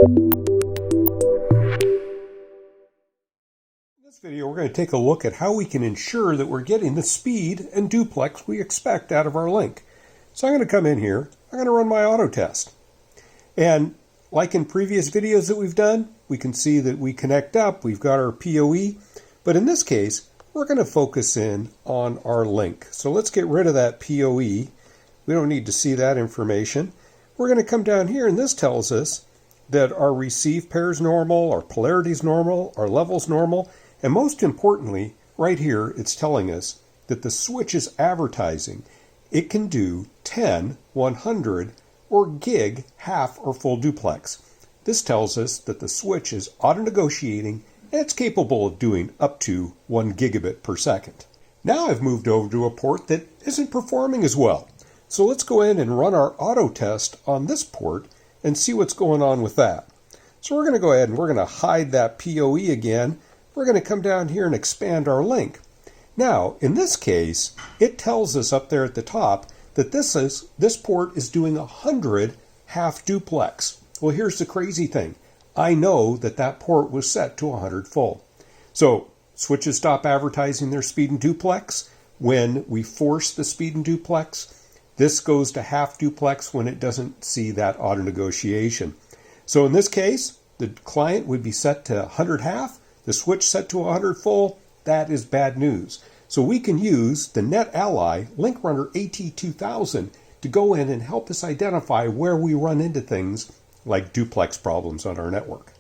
In this video, we're going to take a look at how we can ensure that we're getting the speed and duplex we expect out of our link. So I'm going to come in here, I'm going to run my auto test. And like in previous videos that we've done, we can see that we connect up, we've got our PoE, but in this case, we're going to focus in on our link. So let's get rid of that PoE. We don't need to see that information. We're going to come down here, and this tells us that our receive pair is normal, our polarity is normal, our level's normal, and most importantly, right here, it's telling us that the switch is advertising. It can do 10, 100, or gig, half, or full duplex. This tells us that the switch is auto-negotiating and it's capable of doing up to 1 gigabit per second. Now I've moved over to a port that isn't performing as well. So let's go in and run our auto test on this port and see what's going on with that. So we're going to go ahead and we're going to hide that PoE again. We're going to come down here and expand our link. Now, in this case, it tells us up there at the top that this port is doing 100 half duplex. Well, here's the crazy thing. I know that that port was set to 100 full. So switches stop advertising their speed and duplex when we force the speed and duplex. This goes to half duplex when it doesn't see that auto negotiation. So in this case, the client would be set to 100 half, the switch set to 100 full. That is bad news. So we can use the NetAlly LinkRunner AT 2000 to go in and help us identify where we run into things like duplex problems on our network.